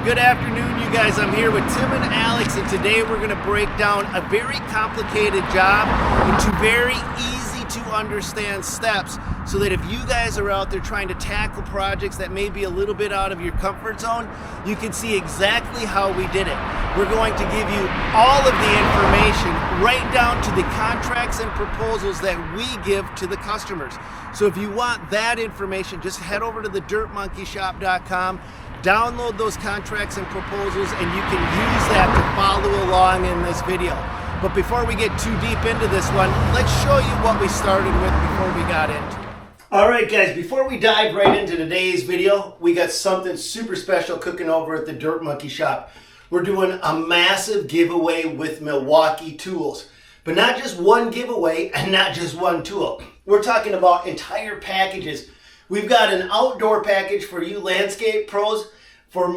Good afternoon, you guys. I'm here with Tim and Alex, and today we're going to break down a very complicated job into very easy to understand steps so that if you guys are out there trying to tackle projects that may be a little bit out of your comfort zone, you can see exactly how we did it. We're going to give you all of the information right down to the contracts and proposals that we give to the customers. So if you want that information, just head over to the dirtmonkeyshop.com. Download those contracts and proposals, and you can use that to follow along in this video. But before we get too deep into this one, let's show you what we started with before we got into it. All right, guys, before we dive right into today's video, we got something super special cooking over at the Dirt Monkey Shop. We're doing a massive giveaway with Milwaukee tools, but not just one giveaway and not just one tool. We're talking about entire packages. We've got an outdoor package for you landscape pros from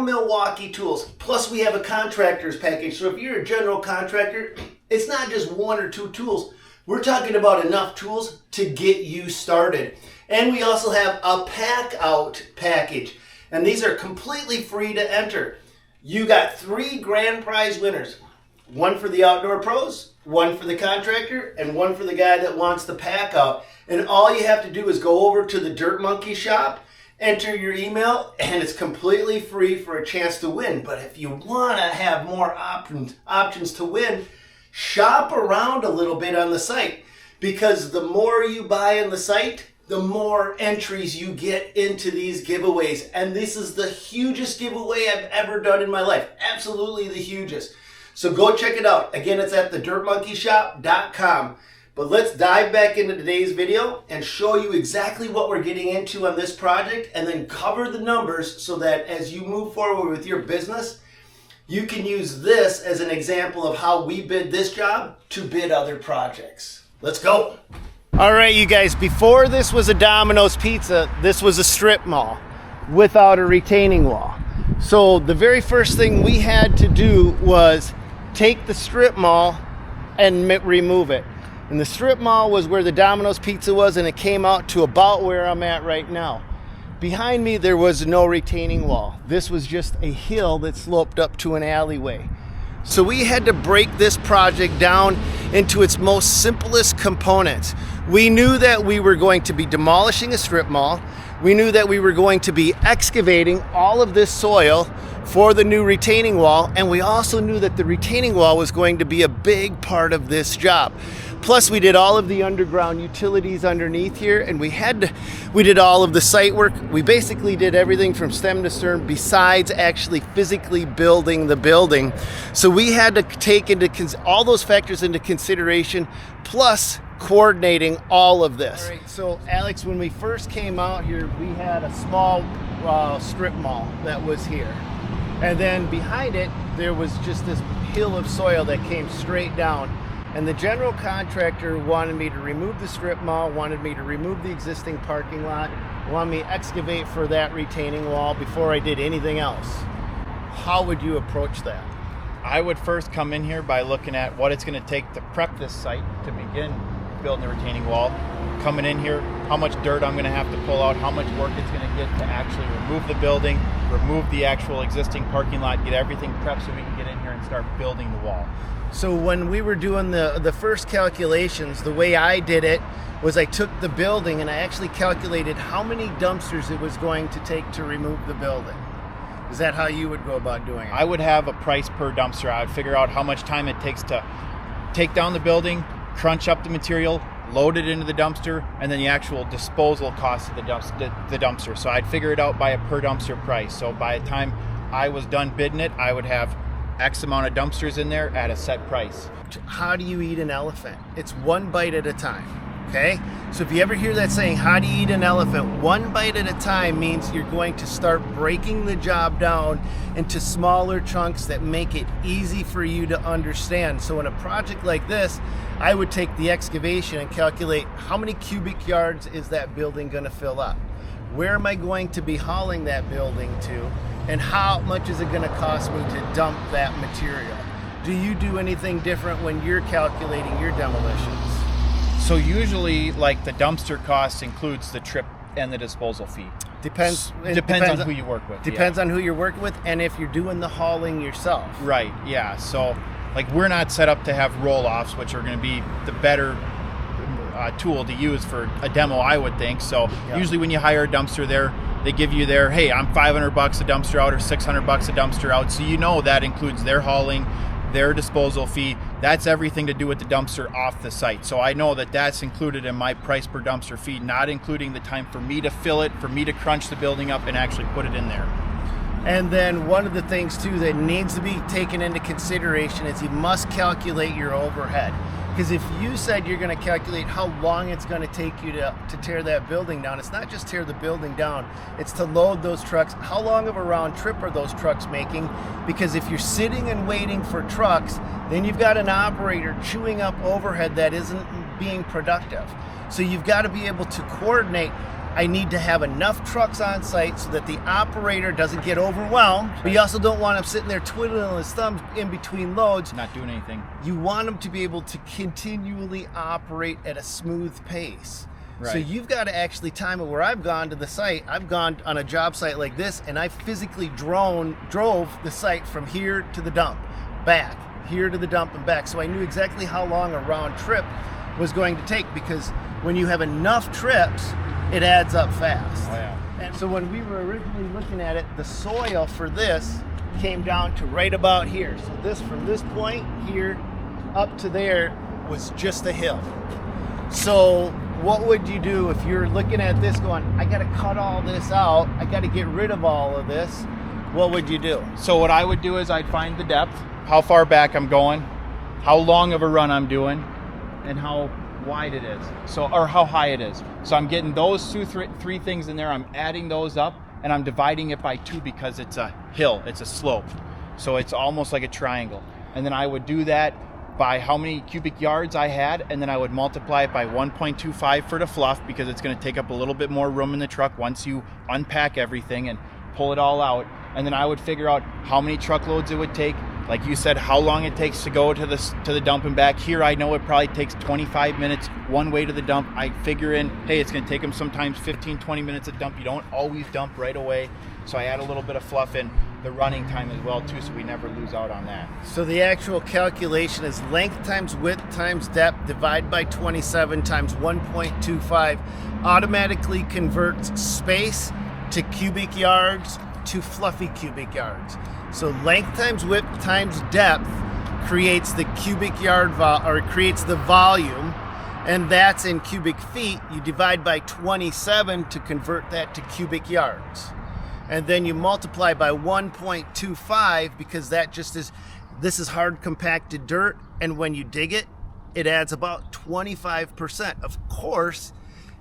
Milwaukee Tools. Plus we have a contractor's package. So if you're a general contractor, it's not just one or two tools. We're talking about enough tools to get you started. And we also have a pack out package. And these are completely free to enter. You got 3 grand prize winners. One for the outdoor pros, one for the contractor, and one for the guy that wants the pack out. And all you have to do is go over to the Dirt Monkey Shop, enter your email, and it's completely free for a chance to win. But if you want to have more options to win, shop around a little bit on the site. Because the more you buy on the site, the more entries you get into these giveaways. And this is the hugest giveaway I've ever done in my life. Absolutely the hugest. So go check it out. Again, it's at thedirtmonkeyshop.com. But let's dive back into today's video and show you exactly what we're getting into on this project, and then cover the numbers so that as you move forward with your business, you can use this as an example of how we bid this job to bid other projects. Let's go. All right, you guys, before this was a Domino's Pizza, this was a strip mall without a retaining wall. So the very first thing we had to do was take the strip mall and remove it. And the strip mall was where the Domino's Pizza was, and it came out to about where I'm at right now. Behind me, there was no retaining wall. This was just a hill that sloped up to an alleyway. So we had to break this project down into its most simplest components. We knew that we were going to be demolishing a strip mall. We knew that we were going to be excavating all of this soil for the new retaining wall, and we also knew that the retaining wall was going to be a big part of this job. Plus, we did all of the underground utilities underneath here, and we did all of the site work. We basically did everything from stem to stern besides actually physically building the building. So we had to take all those factors into consideration, plus coordinating all of this. All right, so Alex, when we first came out here, we had a small strip mall that was here. And then behind it, there was just this hill of soil that came straight down. And the general contractor wanted me to remove the strip mall, wanted me to remove the existing parking lot, wanted me to excavate for that retaining wall before I did anything else. How would you approach that? I would first come in here by looking at what it's going to take to prep this site to begin building the retaining wall. Coming in here, how much dirt I'm going to have to pull out, how much work it's going to get to actually remove the building, remove the actual existing parking lot, get everything prepped so we can get in here and start building the wall. So when we were doing the first calculations, the way I did it was I took the building and I actually calculated how many dumpsters it was going to take to remove the building. Is that how you would go about doing it? I would have a price per dumpster. I would figure out how much time it takes to take down the building, crunch up the material, load it into the dumpster, and then the actual disposal cost of the dumpster. So I'd figure it out by a per dumpster price. So by the time I was done bidding it, I would have X amount of dumpsters in there at a set price. How do you eat an elephant? It's one bite at a time, okay? So if you ever hear that saying, how do you eat an elephant? One bite at a time means you're going to start breaking the job down into smaller chunks that make it easy for you to understand. So in a project like this, I would take the excavation and calculate how many cubic yards is that building gonna fill up? Where am I going to be hauling that building to? And how much is it going to cost me to dump that material? Do you do anything different when you're calculating your demolitions? So usually, like, the dumpster cost includes the trip and the disposal fee. Depends on who you work with. Depends on who you're working with, and if you're doing the hauling yourself. Right. Yeah. So, like, we're not set up to have roll-offs, which are going to be the better tool to use for a demo, I would think. So usually when you hire a dumpster there, they give you their, hey, I'm $500 a dumpster out or $600 a dumpster out. So you know that includes their hauling, their disposal fee. That's everything to do with the dumpster off the site. So I know that that's included in my price per dumpster fee, not including the time for me to fill it, for me to crunch the building up and actually put it in there. And then one of the things too that needs to be taken into consideration is you must calculate your overhead. Because if you said you're going to calculate how long it's going to take you to tear that building down, it's not just tear the building down, it's to load those trucks. How long of a round trip are those trucks making? Because if you're sitting and waiting for trucks, then you've got an operator chewing up overhead that isn't being productive. So you've got to be able to coordinate. I need to have enough trucks on site so that the operator doesn't get overwhelmed, but you also don't want him sitting there twiddling his thumbs in between loads. Not doing anything. You want him to be able to continually operate at a smooth pace. Right. So you've got to actually time it. Where I've gone to the site, I've gone on a job site like this, and I physically drove the site from here to the dump, back, here to the dump and back. So I knew exactly how long a round trip was going to take, because when you have enough trips, it adds up fast. Oh, yeah. And so when we were originally looking at it, the soil for this came down to right about here. So this, from this point here up to there, was just a hill. So what would you do if you're looking at this going, I got to cut all this out, I got to get rid of all of this? What would you do? So what I would do is I'd find the depth, how far back I'm going, how long of a run I'm doing, and how wide it is, so, or how high it is. So I'm getting those three things in there, I'm adding those up, and I'm dividing it by 2 because it's a hill, it's a slope. So it's almost like a triangle. And then I would do that by how many cubic yards I had, and then I would multiply it by 1.25 for the fluff, because it's going to take up a little bit more room in the truck once you unpack everything and pull it all out. And then I would figure out how many truckloads it would take. Like you said, how long it takes to go to the dump and back. Here I know it probably takes 25 minutes one way to the dump. I figure in, hey, it's going to take them sometimes 15, 20 minutes to dump. You don't always dump right away. So I add a little bit of fluff in the running time as well too, so we never lose out on that. So the actual calculation is length times width times depth divided by 27 times 1.25 automatically converts space to cubic yards to fluffy cubic yards. So length times width times depth creates the cubic yard creates the volume, and that's in cubic feet. You divide by 27 to convert that to cubic yards. And then you multiply by 1.25 because that just is, this is hard compacted dirt, and when you dig it, it adds about 25%. Of course,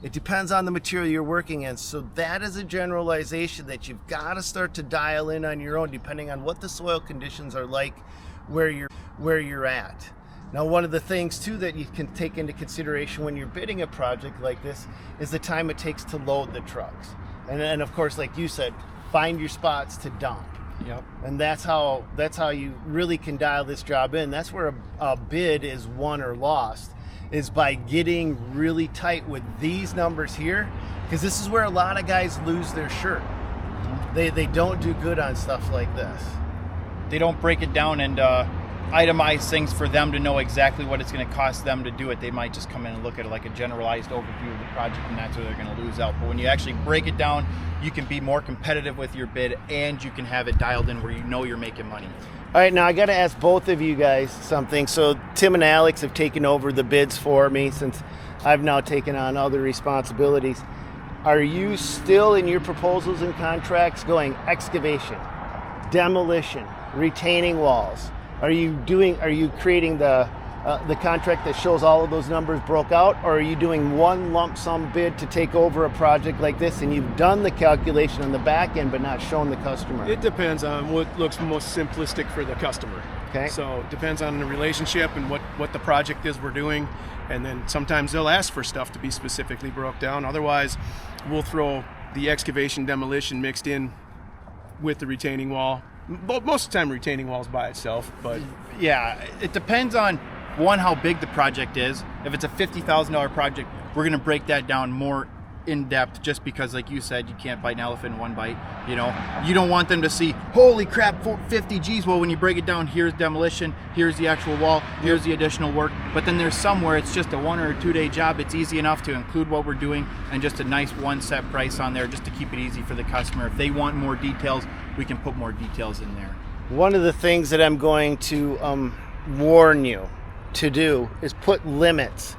it depends on the material you're working in. So that is a generalization that you've got to start to dial in on your own, depending on what the soil conditions are like where you're at. Now, one of the things too that you can take into consideration when you're bidding a project like this is the time it takes to load the trucks. And then, of course, like you said, find your spots to dump. Yep. And that's how you really can dial this job in. That's where a bid is won or lost, is by getting really tight with these numbers here, because this is where a lot of guys lose their shirt. They don't do good on stuff like this. They don't break it down and itemize things for them to know exactly what it's going to cost them to do it. They might just come in and look at it like a generalized overview of the project, and that's where they're going to lose out. But when you actually break it down, you can be more competitive with your bid, and you can have it dialed in where you know you're making money. All right, now I got to ask both of you guys something. So Tim and Alex have taken over the bids for me since I've now taken on other responsibilities. Are you still in your proposals and contracts going excavation, demolition, retaining walls? Are you creating the contract that shows all of those numbers broke out, or are you doing one lump sum bid to take over a project like this, and you've done the calculation on the back end but not shown the customer? It depends on what looks most simplistic for the customer. Okay. So it depends on the relationship and what the project is we're doing, and then sometimes they'll ask for stuff to be specifically broke down. Otherwise, we'll throw the excavation demolition mixed in with the retaining wall. Most of the time, retaining wall's by itself, but yeah, it depends on how big the project is. If it's a $50,000 project, we're going to break that down more in depth, just because, like you said, you can't bite an elephant in one bite. You know, you don't want them to see, holy crap, 50 G's. Well, when you break it down, here's demolition, here's the actual wall, here's the additional work. But then there's somewhere it's just a 1 or 2 day job. It's easy enough to include what we're doing and just a nice one set price on there, just to keep it easy for the customer. If they want more details, we can put more details in there. One of the things that I'm going to warn you to do is put limits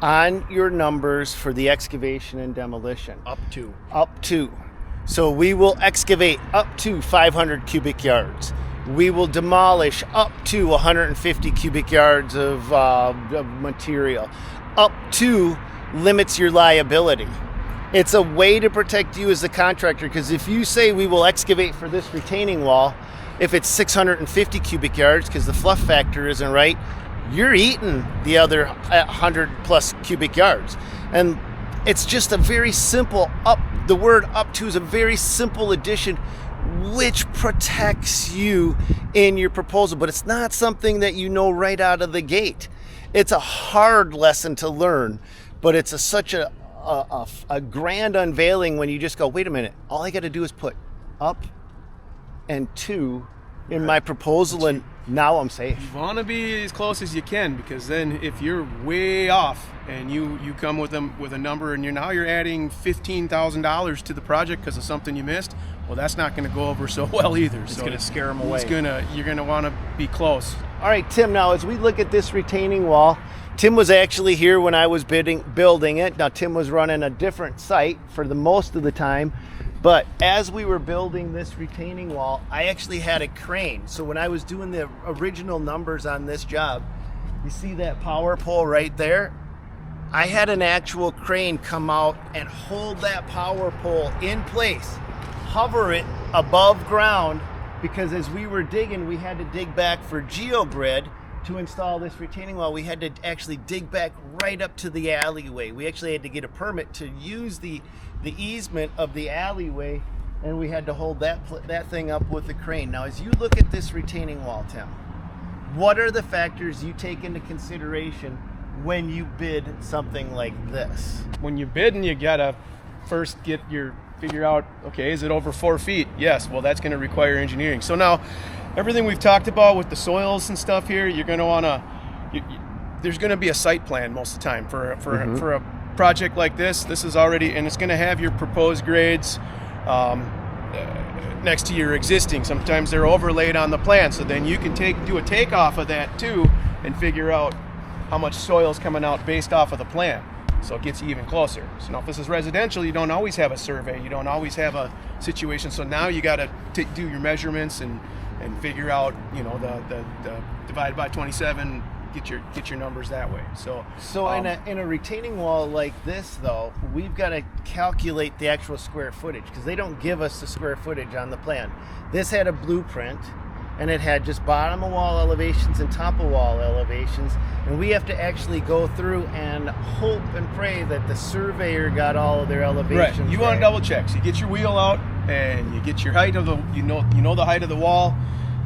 on your numbers for the excavation and demolition. Up to. So we will excavate up to 500 cubic yards. We will demolish up to 150 cubic yards of material. Up to limits your liability. It's a way to protect you as the contractor, because if you say we will excavate for this retaining wall, if it's 650 cubic yards because the fluff factor isn't right, you're eating the other 100 plus cubic yards. And it's just a very simple the word up to is a very simple addition which protects you in your proposal, but it's not something that you know right out of the gate. It's a hard lesson to learn, but it's such a grand unveiling when you just go, wait a minute, all I got to do is put up and to in my proposal, and now I'm safe. You want to be as close as you can, because then if you're way off and you come with a number and you're adding $15,000 to the project because of something you missed, well, that's not going to go over so well either. It's going to scare them away. You're going to want to be close. All right, Tim, now as we look at this retaining wall, Tim was actually here when I was building it. Now, Tim was running a different site for the most of the time. But as we were building this retaining wall, I actually had a crane. So when I was doing the original numbers on this job, you see that power pole right there? I had an actual crane come out and hold that power pole in place, hover it above ground, because as we were digging, we had to dig back for GeoGrid to install this retaining wall. We had to actually dig back right up to the alleyway. We actually had to get a permit to use the easement of the alleyway, and we had to hold that thing up with the crane. Now, as you look at this retaining wall, Tim, what are the factors you take into consideration when you bid something like this? When you're bidding, you gotta first figure out, okay, is it over 4 feet? Yes. Well, that's going to require engineering. So now, everything we've talked about with the soils and stuff here, you're going to want to. There's going to be a site plan most of the time for a project like this. This is already, and it's going to have your proposed grades next to your existing. Sometimes they're overlaid on the plan, so then you can do a takeoff of that too and figure out how much soil is coming out based off of the plan. So it gets you even closer. So now if this is residential, you don't always have a survey. You don't always have a situation. So now you got to do your measurements and figure out, the divided by 27, get your numbers that way. So in a retaining wall like this, though, we've got to calculate the actual square footage, because they don't give us the square footage on the plan. This had a blueprint, and it had just bottom of wall elevations and top of wall elevations, and we have to actually go through and hope and pray that the surveyor got all of their elevations right. You want to double check. So you get your wheel out and you get your height of the the height of the wall.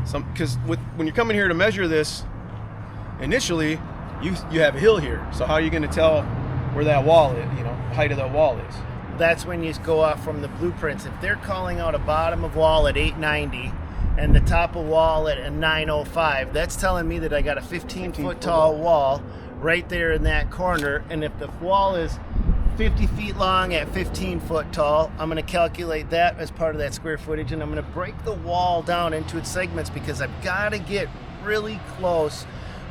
Because when you're coming here to measure this, initially you have a hill here. So how are you going to tell where that wall is? The height of that wall is. That's when you go off from the blueprints. If they're calling out a bottom of wall at 890 and the top of wall at a 905, that's telling me that I got a 15-foot tall wall right there in that corner. And if the wall is 50 feet long at 15 foot tall, I'm going to calculate that as part of that square footage, and I'm going to break the wall down into its segments, because I've got to get really close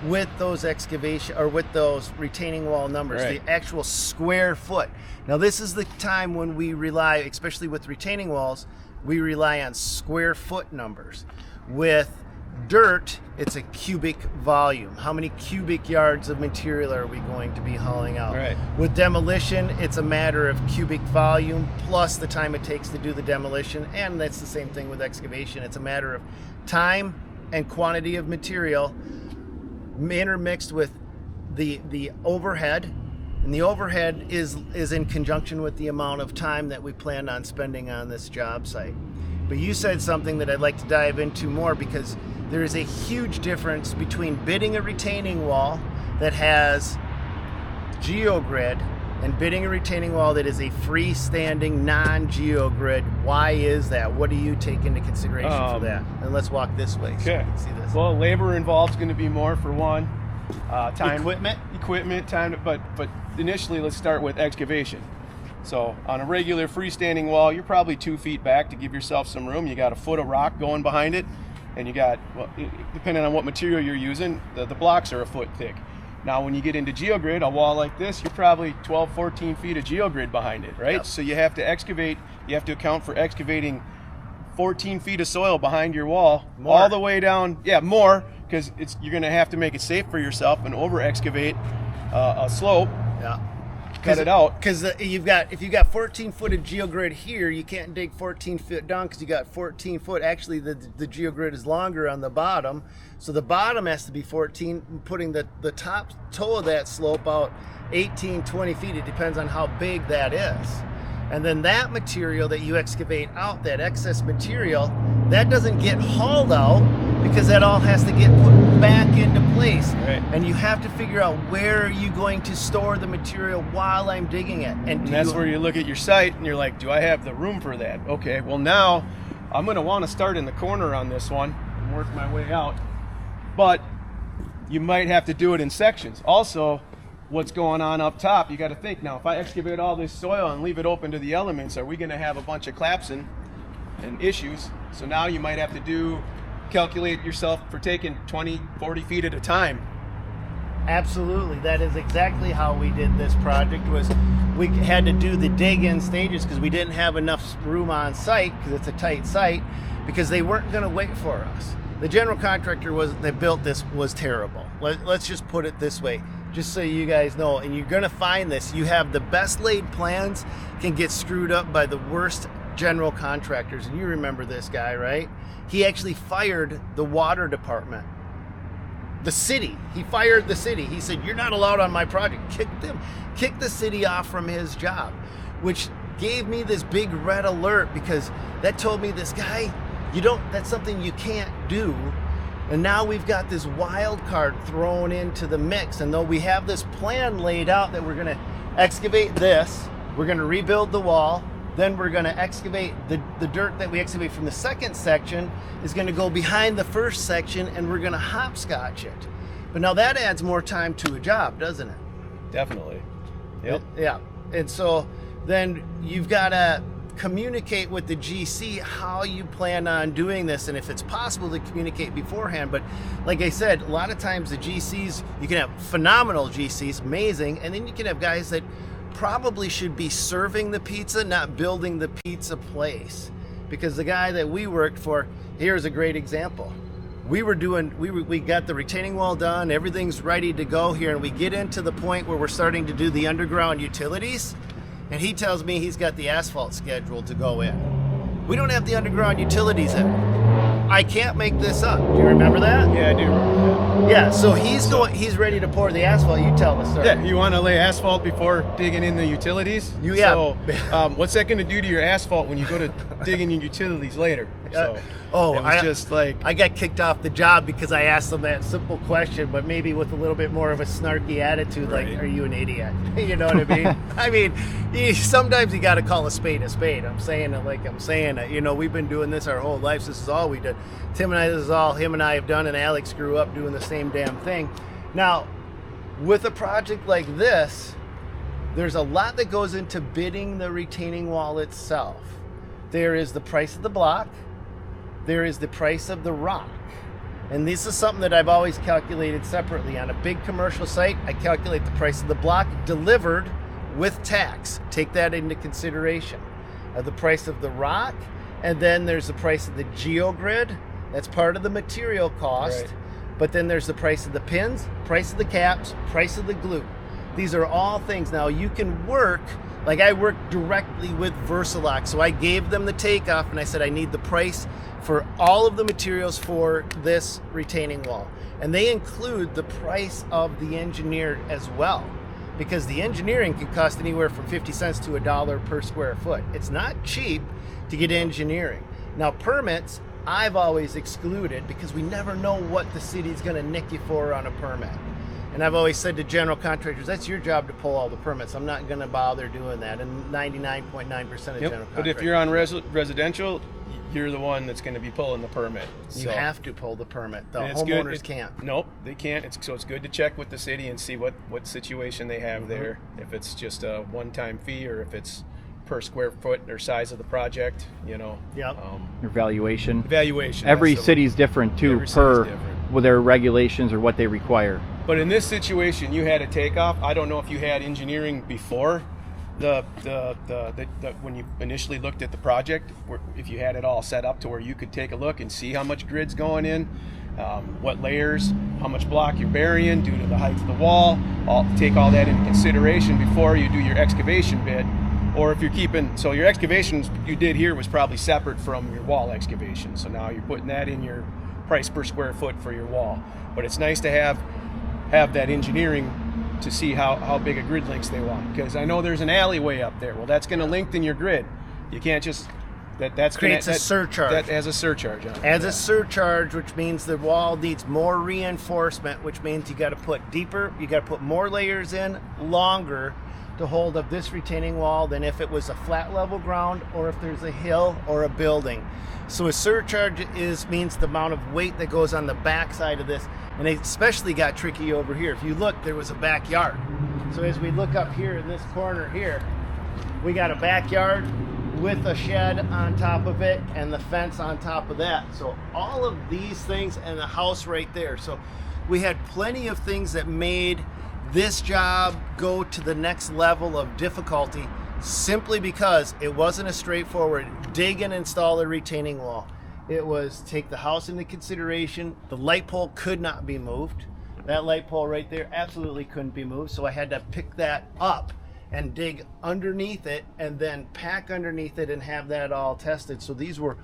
with those excavation or with those retaining wall numbers, right. The actual square foot. Now, this is the time when we rely, especially with retaining walls, we rely on square foot numbers. With dirt, it's a cubic volume. How many cubic yards of material are we going to be hauling out? Right. With demolition, it's a matter of cubic volume plus the time it takes to do the demolition, and that's the same thing with excavation. It's a matter of time and quantity of material intermixed with the overhead, and the overhead is in conjunction with the amount of time that we plan on spending on this job site. But you said something that I'd like to dive into more, because there is a huge difference between bidding a retaining wall that has GeoGrid and bidding a retaining wall that is a freestanding, non-geogrid. Why is that? What do you take into consideration for that? And let's walk this way so you can see this. Well, labor involved is going to be more for one. Time, Equipment, time. But initially, let's start with excavation. So on a regular freestanding wall, you're probably 2 feet back to give yourself some room. You got a foot of rock going behind it, and you got, well, depending on what material you're using, the blocks are a foot thick. Now, when you get into geogrid, a wall like this, you're probably 12, 14 feet of geogrid behind it, right? Yep. So you have to excavate, you have to account for excavating 14 feet of soil behind your wall, all the way down, more, because you're going to have to make it safe for yourself and over excavate a slope. Yeah. Cut it out. Because if you've got 14 foot of geogrid here, you can't dig 14 foot down because you got 14 foot. Actually, the geogrid is longer on the bottom, so the bottom has to be 14, putting the top toe of that slope out 18, 20 feet. It depends on how big that is. And then that material that you excavate out, that excess material, that doesn't get hauled out because that all has to get put back into place. Right. And you have to figure out where are you going to store the material while I'm digging it. And that's where you look at your site and you're like, do I have the room for that? Okay, well now I'm going to want to start in the corner on this one and work my way out. But you might have to do it in sections. Also, what's going on up top, you got to think, now if I excavate all this soil and leave it open to the elements, are we going to have a bunch of collapsing and issues? So now you might have to calculate yourself for taking 20, 40 feet at a time. Absolutely. That is exactly how we did this project. Was we had to do the dig in stages because we didn't have enough room on site because it's a tight site, because they weren't going to wait for us. The general contractor that built this was terrible. Let's just put it this way, just so you guys know. And you're going to find this. You have the best laid plans can get screwed up by the worst general contractors. And you remember this guy, right? He actually fired the water department. The city. He fired the city. He said, you're not allowed on my project. Kicked the city off from his job, which gave me this big red alert, because that told me this guy, that's something you can't do. And now we've got this wild card thrown into the mix. And though we have this plan laid out that we're going to excavate this, we're going to rebuild the wall, then we're going to excavate the dirt that we excavate from the second section is going to go behind the first section, and we're going to hopscotch it. But now that adds more time to a job, doesn't it? Definitely. Yep. Yeah. And so then you've got to communicate with the GC how you plan on doing this, and if it's possible to communicate beforehand. But like I said, a lot of times the GCs, you can have phenomenal GCs, amazing, and then you can have guys that probably should be serving the pizza, not building the pizza place. Because the guy that we worked for, here's a great example. We got the retaining wall done, everything's ready to go here, and we get into the point where we're starting to do the underground utilities, and he tells me he's got the asphalt scheduled to go in. We don't have the underground utilities in. I can't make this up. Do you remember that? Yeah, I do remember that. Yeah, so he's ready to pour the asphalt. You tell the story. Yeah, you want to lay asphalt before digging in the utilities? So, what's that going to do to your asphalt when you go to dig in your utilities later? So, I got kicked off the job because I asked them that simple question, but maybe with a little bit more of a snarky attitude, right. Like, are you an idiot? You know what I mean? I mean, sometimes you got to call a spade a spade. I'm saying it like I'm saying it. You know, we've been doing this our whole lives. This is all we did. Tim and I, this is all him and I have done, and Alex grew up doing the same damn thing. Now, with a project like this, there's a lot that goes into bidding the retaining wall itself. There is the price of the block. There is the price of the rock. And this is something that I've always calculated separately. On a big commercial site, I calculate the price of the block delivered with tax. Take that into consideration. The price of the rock, and then there's the price of the geogrid. That's part of the material cost. Right. But then there's the price of the pins, price of the caps, price of the glue. These are all things. Now you can work, like I worked directly with Versalock. So I gave them the takeoff and I said, I need the price for all of the materials for this retaining wall. And they include the price of the engineer as well, because the engineering can cost anywhere from 50 cents to $1 per square foot. It's not cheap to get engineering. Now permits, I've always excluded because we never know what the city's gonna nick you for on a permit. And I've always said to general contractors, that's your job to pull all the permits. I'm not going to bother doing that. And 99.9% of general contractors. But if you're on residential, you're the one that's going to be pulling the permit. You have to pull the permit. The And it's homeowners can't. Nope, they can't. So it's good to check with the city and see what situation they have there. If it's just a one-time fee or if it's per square foot or size of the project, Yep. Your valuation. Valuation. Every city's different too, Every city's per different. with their regulations or what they require. But in this situation, you had a takeoff. I don't know if you had engineering before the when you initially looked at the project, if you had it all set up to where you could take a look and see how much grid's going in, what layers, how much block you're burying due to the height of the wall. Take all that into consideration before you do your excavation bid. Or if you're keeping, so your excavations you did here was probably separate from your wall excavation. So now you're putting that in your price per square foot for your wall. But it's nice to have that engineering to see how big a grid links they want. Because I know there's an alleyway up there. Well, that's going to lengthen your grid. You can't just, that's Creates a surcharge. That has a surcharge on it. As a surcharge, which means the wall needs more reinforcement, which means you got to put deeper, you got to put more layers in, longer, to hold up this retaining wall than if it was a flat level ground or if there's a hill or a building. So a surcharge means the amount of weight that goes on the back side of this, and it especially got tricky over here. If you look, there was a backyard. So as we look up here in this corner here, we got a backyard with a shed on top of it and the fence on top of that. So all of these things and the house right there. So we had plenty of things that made this job go to the next level of difficulty simply because it wasn't a straightforward dig and install a retaining wall. It was take the house into consideration. The light pole could not be moved. That light pole right there absolutely couldn't be moved. So I had to pick that up and dig underneath it and then pack underneath it and have that all tested. So these were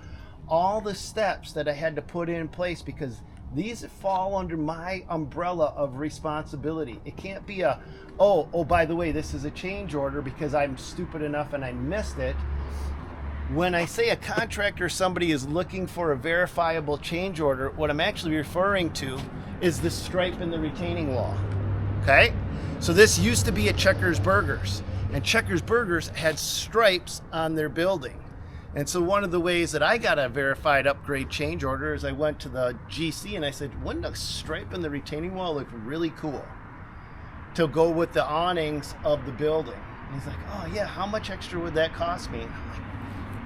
all the steps that I had to put in place because these fall under my umbrella of responsibility. It can't be oh, by the way, this is a change order because I'm stupid enough and I missed it. When I say a contractor, somebody is looking for a verifiable change order, what I'm actually referring to is the stripe in the retaining wall. Okay? So this used to be at Checkers Burgers, and Checkers Burgers had stripes on their building. And so one of the ways that I got a verified upgrade change order is I went to the GC and I said, wouldn't a stripe in the retaining wall look really cool to go with the awnings of the building? And he's like, oh yeah, how much extra would that cost me? And I'm like,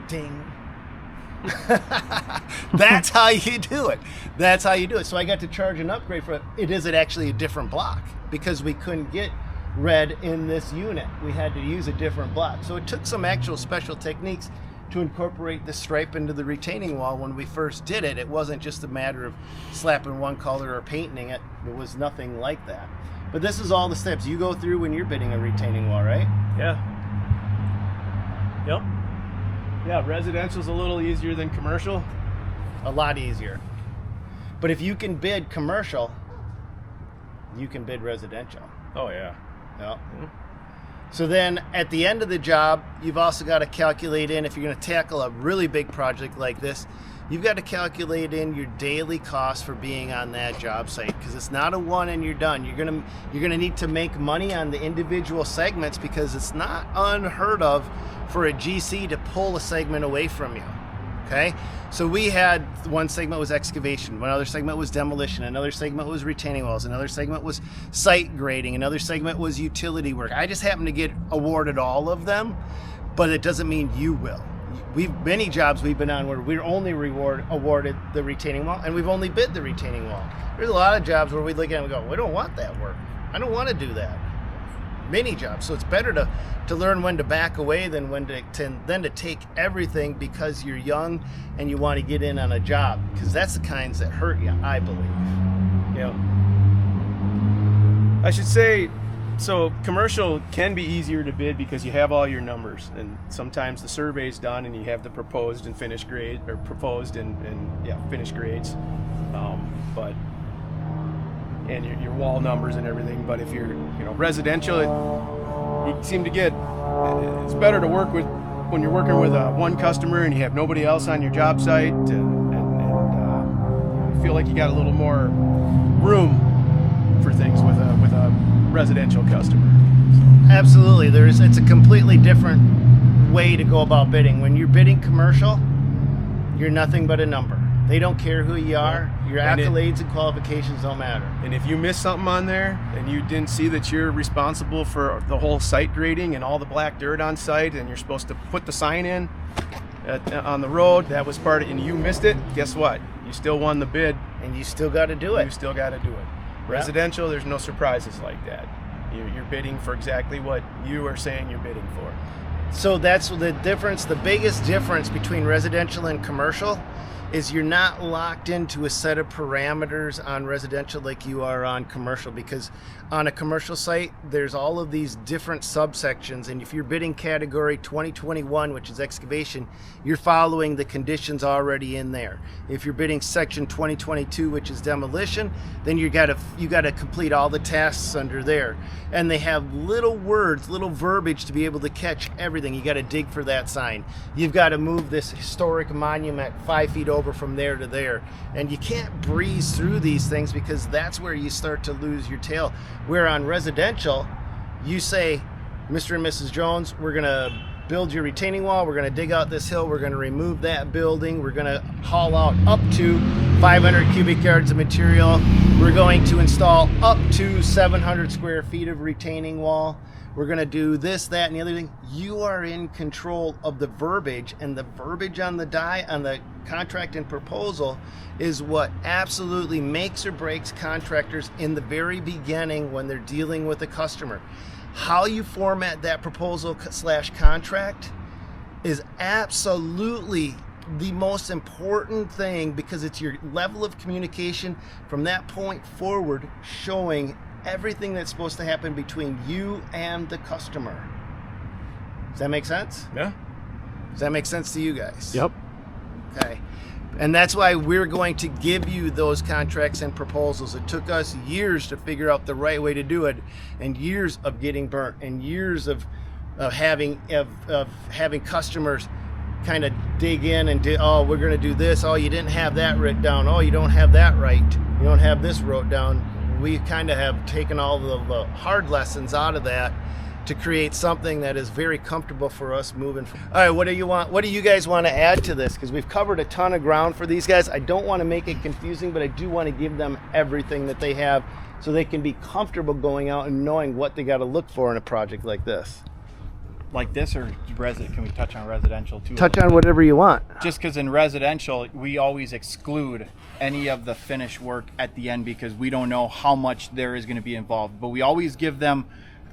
ding. That's how you do it. That's how you do it. So I got to charge an upgrade for it. It is actually a different block because we couldn't get red in this unit. We had to use a different block. So it took some actual special techniques to incorporate the stripe into the retaining wall. When we first did it, it wasn't just a matter of slapping one color or painting it. It was nothing like that. But this is all the steps you go through when you're bidding a retaining wall, right? Yeah. Yep. Yeah, residential's a little easier than commercial. A lot easier. But if you can bid commercial, you can bid residential. Oh yeah. Yeah. So then at the end of the job, you've also got to calculate in, if you're going to tackle a really big project like this, you've got to calculate in your daily cost for being on that job site, because it's not a one and you're done. You're going to need to make money on the individual segments, because it's not unheard of for a GC to pull a segment away from you. Okay, so we had one segment was excavation, one other segment was demolition, another segment was retaining walls, another segment was site grading, another segment was utility work. I just happened to get awarded all of them, but it doesn't mean you will. Many jobs we've been on where we're only awarded the retaining wall, and we've only bid the retaining wall. There's a lot of jobs where we look at it and we go, we don't want that work. I don't want to do that. Many jobs. So it's better to learn when to back away than when to take everything because you're young and you want to get in on a job, because that's the kinds that hurt you, I believe. Yeah. I should say, so commercial can be easier to bid because you have all your numbers, and sometimes the survey's done and you have the proposed and finished grade, or proposed and finished grades, but and your wall numbers and everything. But if you're residential, you seem to get, it's better to work with when you're working with one customer and you have nobody else on your job site, and you feel like you got a little more room for things with a residential customer. Absolutely. It's a completely different way to go about bidding. When you're bidding commercial, you're nothing but a number. They don't care who you are. Your accolades and qualifications don't matter. And if you miss something on there and you didn't see that you're responsible for the whole site grading and all the black dirt on site, and you're supposed to put the sign in on the road, that was part of it, and you missed it, guess what? You still won the bid. And you still got to do it. You still got to do it. Residential, there's no surprises like that. You're bidding for exactly what you are saying you're bidding for. So that's the difference. The biggest difference between residential and commercial is you're not locked into a set of parameters on residential like you are on commercial, because on a commercial site there's all of these different subsections, and if you're bidding category 2021, which is excavation, you're following the conditions already in there. If you're bidding section 2022, which is demolition, then you got to complete all the tasks under there, and they have little words, little verbiage to be able to catch everything. You got to dig for that sign. You've got to move this historic monument 5 feet over from there to there, and you can't breeze through these things because that's where you start to lose your tail. Where on residential, you say, Mr. and Mrs. Jones, we're gonna build your retaining wall, we're gonna dig out this hill, we're gonna remove that building, we're gonna haul out up to 500 cubic yards of material, we're going to install up to 700 square feet of retaining wall, we're going to do this, that, and the other thing. You are in control of the verbiage, and the verbiage on the contract and proposal is what absolutely makes or breaks contractors in the very beginning when they're dealing with a customer. How you format that proposal / contract is absolutely the most important thing, because it's your level of communication from that point forward, showing everything that's supposed to happen between you and the customer. Does that make sense? Yeah. Does that make sense to you guys? Yep. Okay. And that's why we're going to give you those contracts and proposals. It took us years to figure out the right way to do it, and years of getting burnt, and years of having customers kind of dig in and oh, we're going to do this. Oh, you didn't have that written down. Oh, you don't have that right. You don't have this wrote down. We kind of have taken all the hard lessons out of that to create something that is very comfortable for us moving forward. All right, what do you guys want to add to this? Because we've covered a ton of ground for these guys. I don't want to make it confusing, but I do want to give them everything that they have so they can be comfortable going out and knowing what they got to look for in a project like this. Like this, or can we touch on residential too? Touch on whatever you want. Just because in residential, we always exclude any of the finish work at the end because we don't know how much there is going to be involved. But we always give them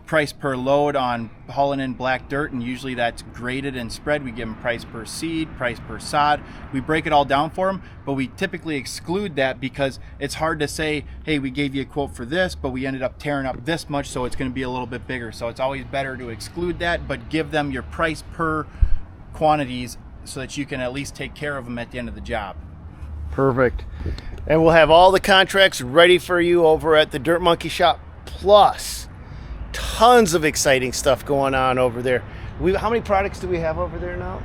price per load on hauling in black dirt, and usually that's graded and spread. We give them price per seed, price per sod. We break it all down for them, but we typically exclude that because it's hard to say, hey, we gave you a quote for this, but we ended up tearing up this much, so it's going to be a little bit bigger. So it's always better to exclude that, but give them your price per quantities so that you can at least take care of them at the end of the job. Perfect. And we'll have all the contracts ready for you over at the Dirt Monkey Shop, plus tons of exciting stuff going on over there. How many products do we have over there now?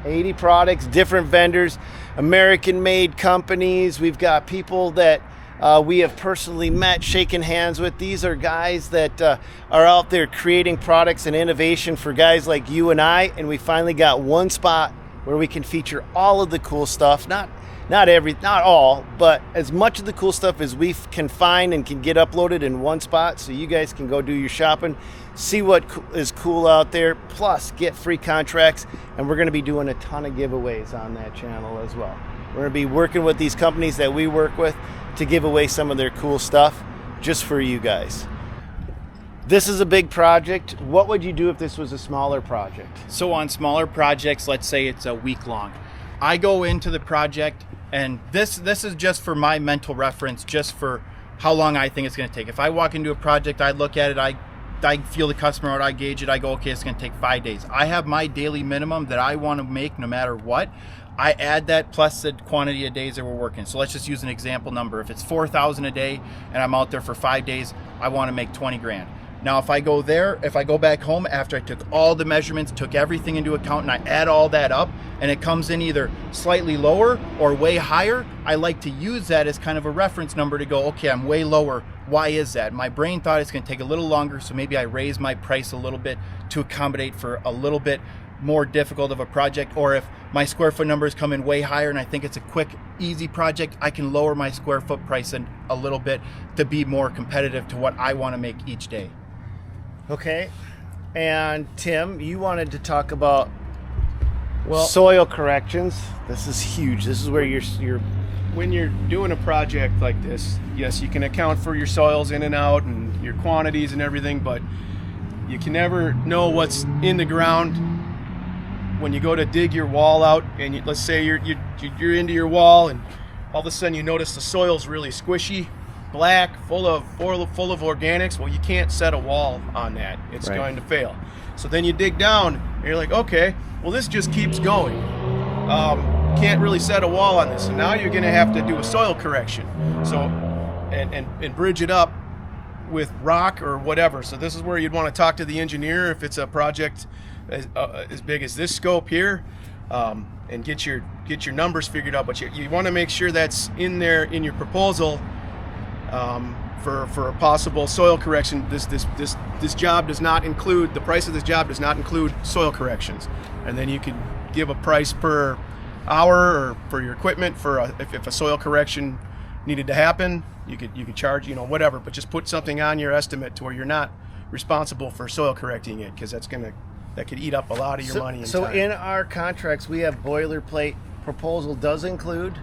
80 products, different vendors, American-made companies. We've got people that we have personally met, shaken hands with. These are guys that are out there creating products and innovation for guys like you and I, and we finally got one spot where we can feature all of the cool stuff. Not all, but as much of the cool stuff as we can find and can get uploaded in one spot, so you guys can go do your shopping, see what is cool out there, plus get free contracts. And we're going to be doing a ton of giveaways on that channel as well. We're going to be working with these companies that we work with to give away some of their cool stuff just for you guys. This is a big project. What would you do if this was a smaller project? So on smaller projects, let's say it's a week long, I go into the project, and this is just for my mental reference, just for how long I think it's going to take. If I walk into a project, I look at it, I feel the customer out, I gauge it, I go, okay, it's going to take 5 days. I have my daily minimum that I want to make no matter what. I add that plus the quantity of days that we're working. So let's just use an example number. If it's 4,000 a day and I'm out there for 5 days, I want to make 20 grand. Now, if I go back home after I took all the measurements, took everything into account, and I add all that up, and it comes in either slightly lower or way higher, I like to use that as kind of a reference number to go, okay, I'm way lower. Why is that? My brain thought it's going to take a little longer, so maybe I raise my price a little bit to accommodate for a little bit more difficult of a project. Or if my square foot numbers come in way higher and I think it's a quick, easy project, I can lower my square foot price a little bit to be more competitive to what I want to make each day. Okay. And Tim, you wanted to talk about soil corrections. This is huge. This is where you're When you're doing a project like this, yes, you can account for your soils in and out and your quantities and everything, but you can never know what's in the ground. When you go to dig your wall out, and let's say you're into your wall, and all of a sudden you notice the soil's really squishy, black, full of organics. Well, you can't set a wall on that; it's going to fail. So then you dig down, and you're like, okay, well, this just keeps going. Can't really set a wall on this, so now you're going to have to do a soil correction. So and bridge it up with rock or whatever. So this is where you'd want to talk to the engineer if it's a project as big as this scope here, and get your numbers figured out. But you want to make sure that's in there in your proposal for a possible soil correction. This job does not include, the price of this job does not include soil corrections. And then you could give a price per hour or for your equipment for if a soil correction needed to happen. You could charge whatever, but just put something on your estimate to where you're not responsible for soil correcting it, because that could eat up a lot of your money and time. So in our contracts, we have boilerplate proposal does include,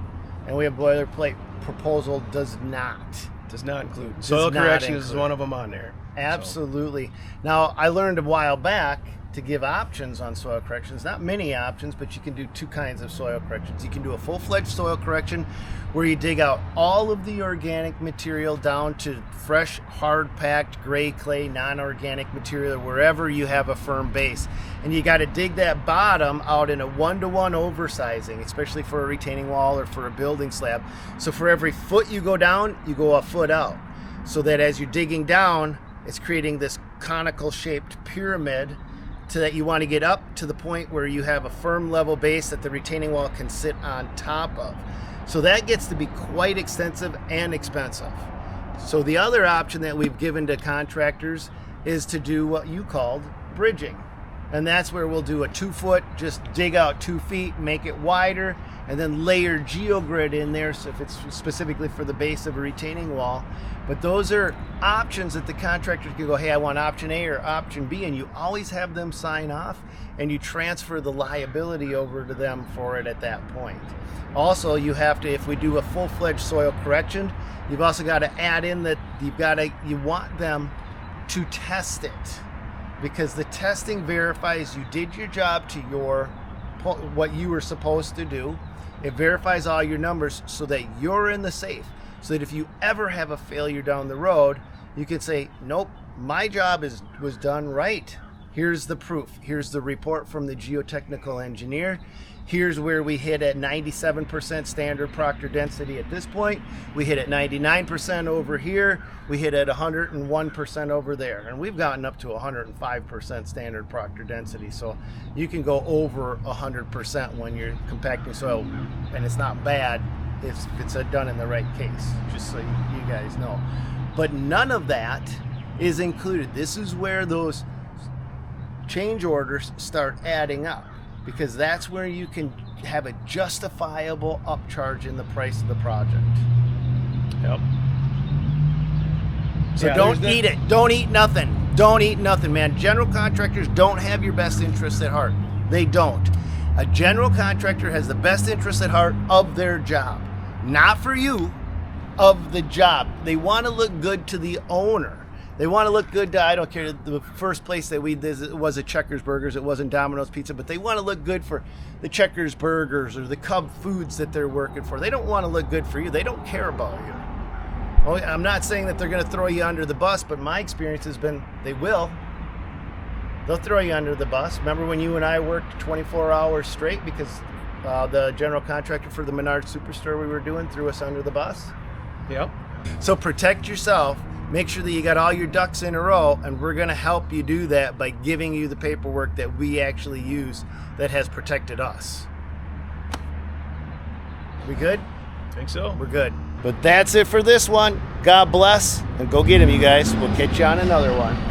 and we have boilerplate proposal does not. Does not include. Soil correction is one of them on there. Absolutely. So. Now, I learned a while back to give options on soil corrections. Not many options, but you can do two kinds of soil corrections. You can do a full-fledged soil correction where you dig out all of the organic material down to fresh, hard-packed, gray clay, non-organic material, wherever you have a firm base. And you got to dig that bottom out in a 1-to-1 oversizing, especially for a retaining wall or for a building slab. So for every foot you go down, you go a foot out. So that as you're digging down, it's creating this conical-shaped pyramid so that you want to get up to the point where you have a firm level base that the retaining wall can sit on top of. So that gets to be quite extensive and expensive. So the other option that we've given to contractors is to do what you called bridging. And that's where we'll do a 2-foot, just dig out 2 feet, make it wider, and then layer geogrid in there, so if it's specifically for the base of a retaining wall. But those are options that the contractors can go, hey, I want option A or option B, and you always have them sign off, and you transfer the liability over to them for it at that point. Also, you have to, if we do a full-fledged soil correction, you've also got to add in that you want them to test it, because the testing verifies you did your job to what you were supposed to do. It verifies all your numbers so that you're in the safe, so that if you ever have a failure down the road, you can say, nope, my job was done right. Here's the proof. Here's the report from the geotechnical engineer. Here's where we hit at 97% standard proctor density at this point. We hit at 99% over here. We hit at 101% over there. And we've gotten up to 105% standard proctor density. So you can go over 100% when you're compacting soil. And it's not bad if it's done in the right case, just so you guys know. But none of that is included. This is where those change orders start adding up, because that's where you can have a justifiable upcharge in the price of the project. Yep. So don't eat it. Don't eat nothing. Don't eat nothing, man. General contractors don't have your best interests at heart. They don't. A general contractor has the best interests at heart of their job. Not for you, of the job. They want to look good to the owner. They want to look good to, I don't care, the first place that we did it was a Checkers Burgers, it wasn't Domino's Pizza, but they want to look good for the Checkers Burgers or the Cub Foods that they're working for. They don't want to look good for you. They don't care about you. Well, I'm not saying that they're going to throw you under the bus, but my experience has been they will. They'll throw you under the bus. Remember when you and I worked 24 hours straight because the general contractor for the Menards Superstore we were doing threw us under the bus? Yep. So protect yourself. Make sure that you got all your ducks in a row, and we're going to help you do that by giving you the paperwork that we actually use that has protected us. We good? I think so. We're good. But that's it for this one. God bless, and go get him, you guys. We'll catch you on another one.